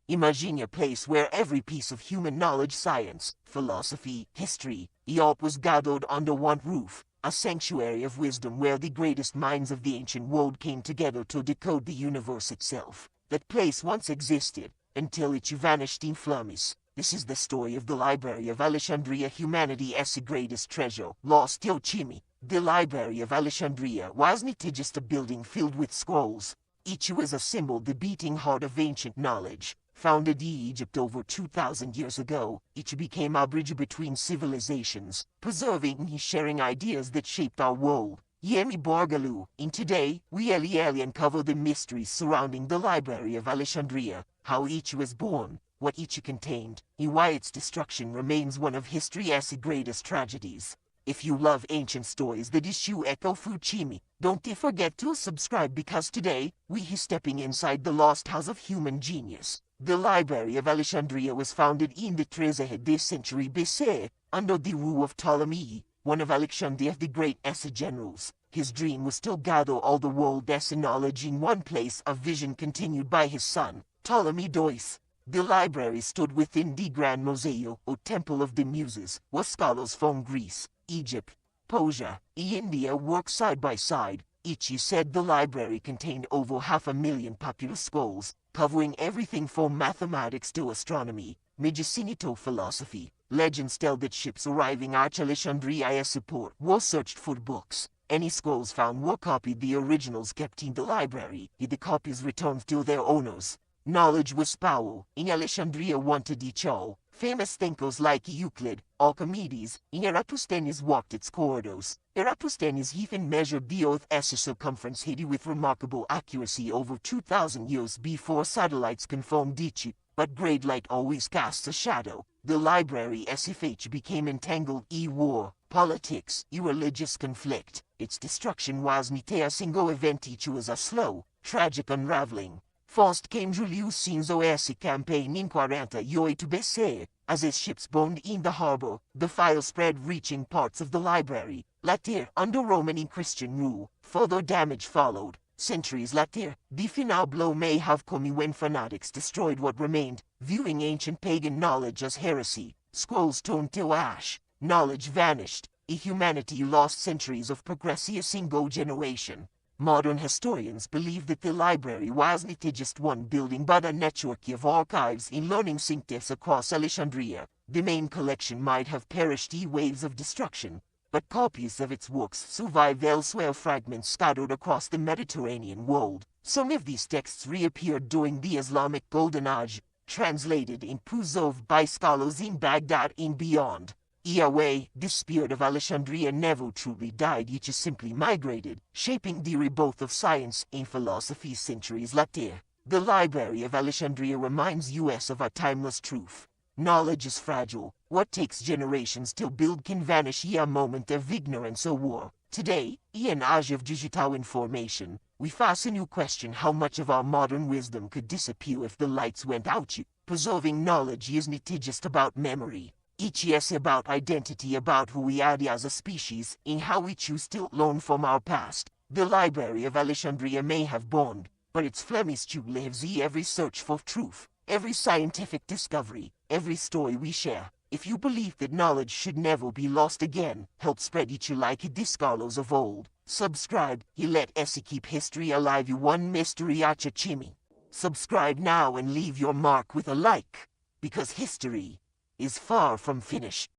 Imagine a place where every piece of human knowledge, science, philosophy, history, all was gathered under one roof, a sanctuary of wisdom where the greatest minds of the ancient world came together to decode the universe itself. That place once existed, until it vanished in flames. This is the story of the Library of Alexandria, humanity's greatest treasure, lost till Chimmy. The Library of Alexandria wasn't just a building filled with scrolls. It was a symbol, the beating heart of ancient knowledge. Founded in Egypt over 2,000 years ago, it became a bridge between civilizations, preserving and sharing ideas that shaped our world. Yemi Booga-Loo. In today, we uncover the mysteries surrounding the Library of Alexandria, how each was born, what each contained, and why its destruction remains one of history's greatest tragedies. If you love ancient stories that issue echo through Chimi, don't forget to subscribe, because today, we are stepping inside the lost house of human genius. The Library of Alexandria was founded in the 3rd century BC, under the rule of Ptolemy, one of Alexander the Great's generals. His dream was to gather all the world's knowledge in one place, a vision continued by his son, Ptolemy Dois. The library stood within the Grand Museo, or Temple of the Muses, where scholars from Greece, Egypt, Persia, and India worked side by side. Each said the library contained over 500,000 popular scrolls, covering everything from mathematics to astronomy, medicine to philosophy. Legends tell that ships arriving at Alexandria's port were searched for books. Any scrolls found were copied, the originals kept in the library, the copies returned to their owners. Knowledge was power, and Alexandria wanted each all. Famous thinkers like Euclid, Archimedes, and Eratosthenes walked its corridors. Eratosthenes even measured the Earth's circumference with remarkable accuracy over 2,000 years before satellites confirmed it. But great light always casts a shadow. The library's fate became entangled in war, politics, and religious conflict. Its destruction wasn't a single event, it was a slow, tragic unraveling. First came Julius Caesar's campaign in 48 BC. As his ships burned in the harbor, the fire spread, reaching parts of the library. Later, under Roman and Christian rule, further damage followed. Centuries later, the final blow may have come when fanatics destroyed what remained, viewing ancient pagan knowledge as heresy. Scrolls turned to ash. Knowledge vanished. Humanity lost centuries of progress in a single generation. Modern historians believe that the library wasn't just one building but a network of archives and learning centers across Alexandria. The main collection might have perished in waves of destruction, but copies of its works survive elsewhere, fragments scattered across the Mediterranean world. Some of these texts reappeared during the Islamic Golden Age, translated and preserved by scholars in Baghdad and beyond. Yahweh, the spirit of Alexandria never truly died, it just simply migrated, shaping the rebirth of science and philosophy centuries later. The Library of Alexandria reminds us of a timeless truth. Knowledge is fragile. What takes generations to build can vanish in a moment of ignorance or war. Today, in an age of digital information, we face a new question: how much of our modern wisdom could disappear if the lights went out? Preserving knowledge isn't just about memory. It's about identity, about who we are as a species, and how we choose to learn from our past. The Library of Alexandria may have burned, but its flame still lives in every search for truth, every scientific discovery, every story we share. If you believe that knowledge should never be lost again, help spread it like the scholars of old. Subscribe, let us keep history alive, one mystery at a chimney. Subscribe now and leave your mark with a like, because history is far from finished.